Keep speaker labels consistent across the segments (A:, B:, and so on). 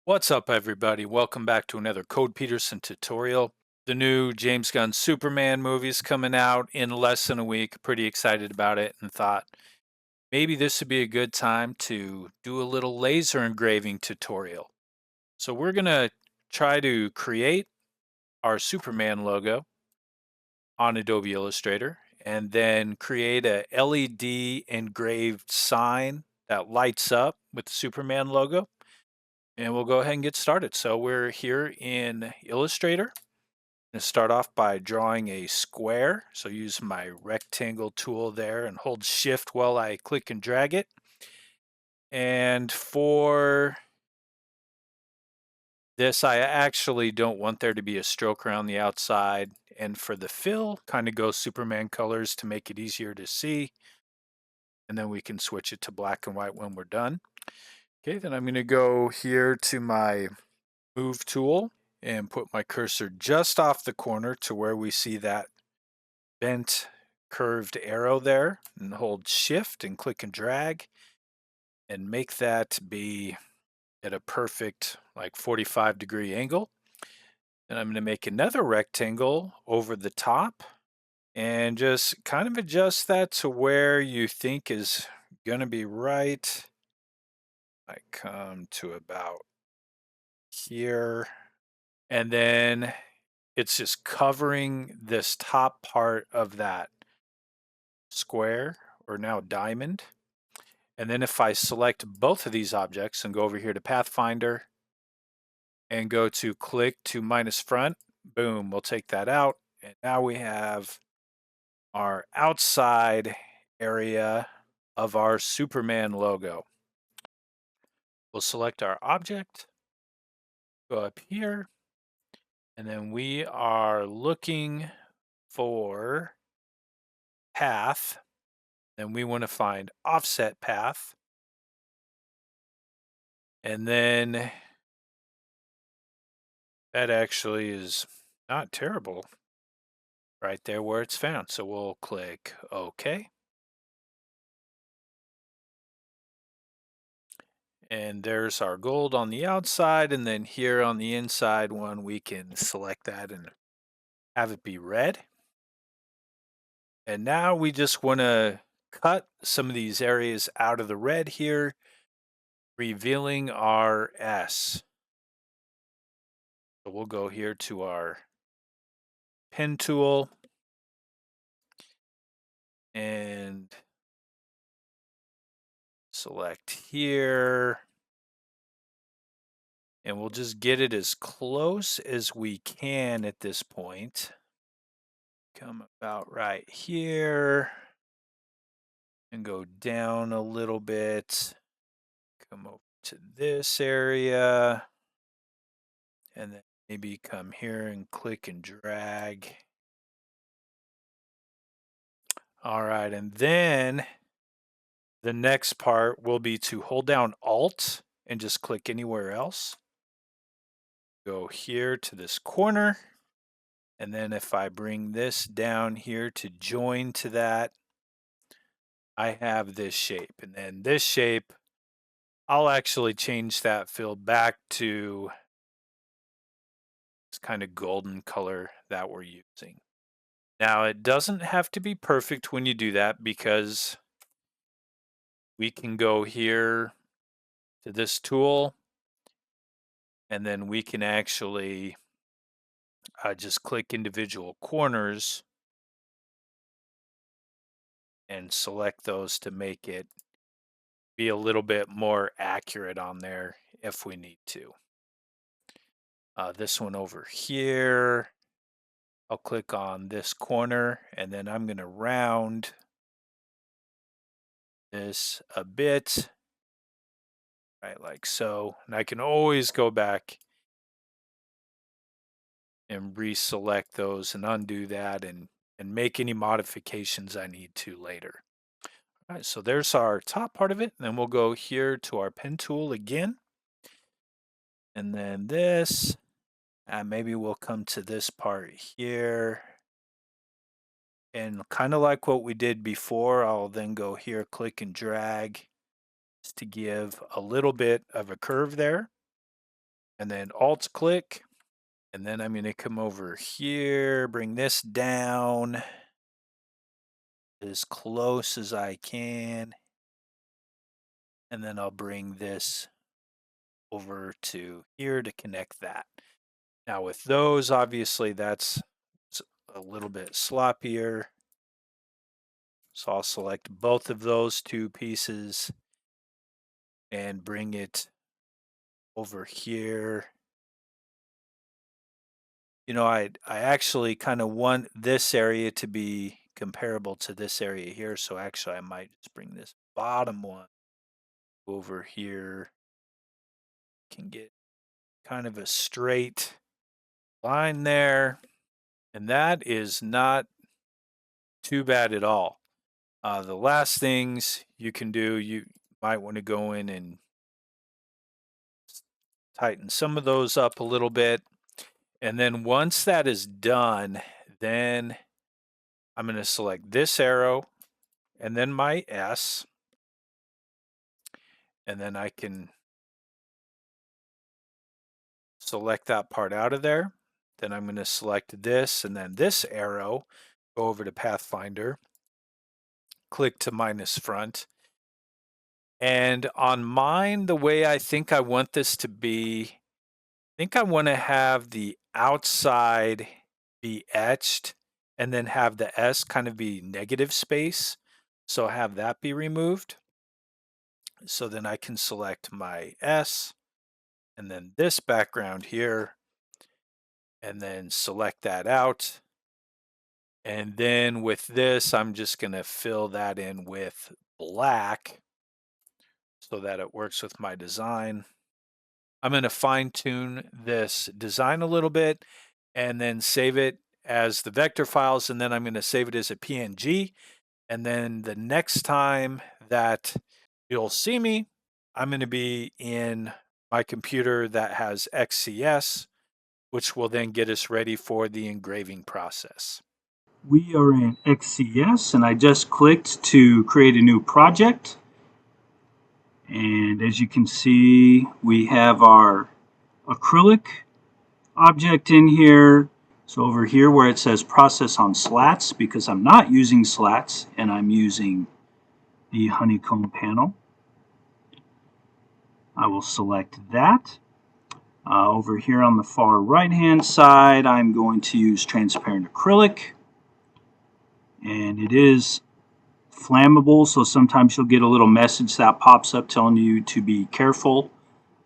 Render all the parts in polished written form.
A: What's up, everybody? Welcome back to another Code Peterson tutorial. The new James Gunn Superman movie is coming out in less than a week. Pretty excited about it and thought maybe this would be a good time to do a little laser engraving tutorial. So we're going to try to create our Superman logo on Adobe Illustrator and then create a LED engraved sign that lights up with the Superman logo. And we'll go ahead and get started. So we're here in Illustrator. And start off by drawing a square. So use my rectangle tool there and hold shift while I click and drag it. And for this, I actually don't want there to be a stroke around the outside. And for the fill, kind of go Superman colors to make it easier to see. And then we can switch it to black and white when we're done. Okay, then I'm going to go here to my move tool and put my cursor just off the corner to where we see that bent curved arrow there, and hold shift and click and drag and make that be at a perfect like 45-degree angle. Then I'm going to make another rectangle over the top and just kind of adjust that to where you think is going to be right. I come to about here, and then it's just covering this top part of that square, or now diamond. And then if I select both of these objects and go over here to Pathfinder and go to click to minus front, boom, we'll take that out. And now we have our outside area of our Superman logo. We'll select our object, go up here, and then we are looking for path. And we want to find offset path. And then that actually is not terrible right there where it's found. So we'll click OK. And there's our gold on the outside. And then here on the inside one, we can select that and have it be red. And now we just want to cut some of these areas out of the red here, revealing our S. So we'll go here to our pen tool and select here. And we'll just get it as close as we can at this point. Come about right here and go down a little bit. Come over to this area and then maybe come here and click and drag. All right, and then the next part will be to hold down Alt and just click anywhere else. Go here to this corner. And then if I bring this down here to join to that, I have this shape. And then this shape, I'll actually change that fill back to this kind of golden color that we're using. Now, it doesn't have to be perfect when you do that, because we can go here to this tool and then we can actually just click individual corners and select those to make it be a little bit more accurate on there if we need to. This one over here, I'll click on this corner and then I'm going to round this a bit, right, like so. And I can always go back and reselect those and undo that and make any modifications I need to later. All right, so there's our top part of it. And then we'll go here to our pen tool again. And then this, maybe we'll come to this part here. And kind of like what we did before, I'll then go here, click and drag just to give a little bit of a curve there. and then Alt click, and then I'm going to come over here, bring this down as close as I can, and then I'll bring this over to here to connect that. Now with those, obviously that's a little bit sloppier. So I'll select both of those two pieces and bring it over here. You know, I actually kind of want this area to be comparable to this area here. So actually I might just bring this bottom one over here. Can get kind of a straight line there. And that is not too bad at all. The last things you can do, you might want to go in and tighten some of those up a little bit. And then once that is done, then I'm going to select this arrow and then my S. And then I can select that part out of there. Then I'm going to select this and then this arrow, go over to Pathfinder, click to minus front. And on mine, the way I think I want this to be, I think I want to have the outside be etched and then have the S kind of be negative space. So have that be removed. So then I can select my S and then this background here and then select that out. And then with this, I'm just going to fill that in with black so that it works with my design. I'm going to fine tune this design a little bit and then save it as the vector files. And then I'm going to save it as a PNG. And then the next time that you'll see me, I'm going to be in my computer that has XCS, which will then get us ready for the engraving process.
B: We are in XCS and I just clicked to create a new project. And as you can see, we have our acrylic object in here. So over here where it says process on slats, because I'm not using slats and I'm using the honeycomb panel, I will select that. Over here on the far right hand side, I'm going to use transparent acrylic. And it is flammable, so sometimes you'll get a little message that pops up telling you to be careful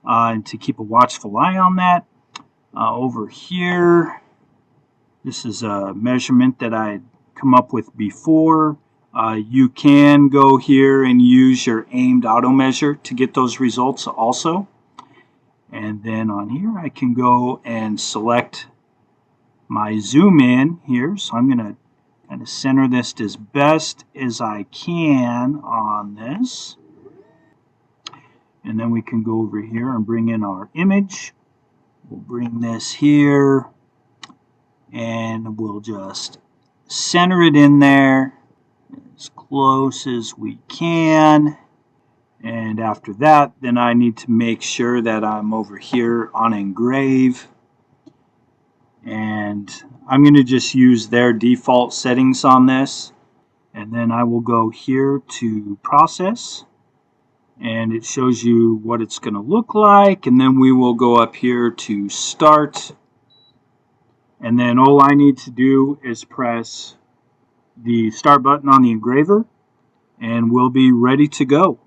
B: and to keep a watchful eye on that. Over here, this is a measurement that I had come up with before. You can go here and use your aimed auto measure to get those results also. And then on here I can go and select my zoom in here. So I'm going to kind of center this as best as I can on this. And then we can go over here and bring in our image. We'll bring this here and we'll just center it in there as close as we can. And after that, then I need to make sure that I'm over here on engrave. And I'm going to just use their default settings on this. And then I will go here to process. And it shows you what it's going to look like. And then we will go up here to start. And then all I need to do is press the start button on the engraver. And we'll be ready to go.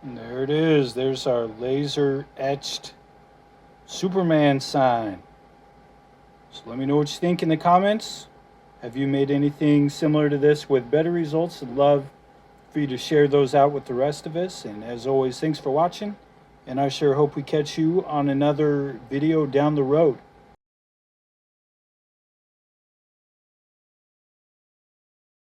A: And there it is. There's our laser etched Superman sign. So let me know what you think in the comments. Have you made anything similar to this with better results? I'd love for you to share those out with the rest of us. And as always, thanks for watching. And I sure hope we catch you on another video down the road.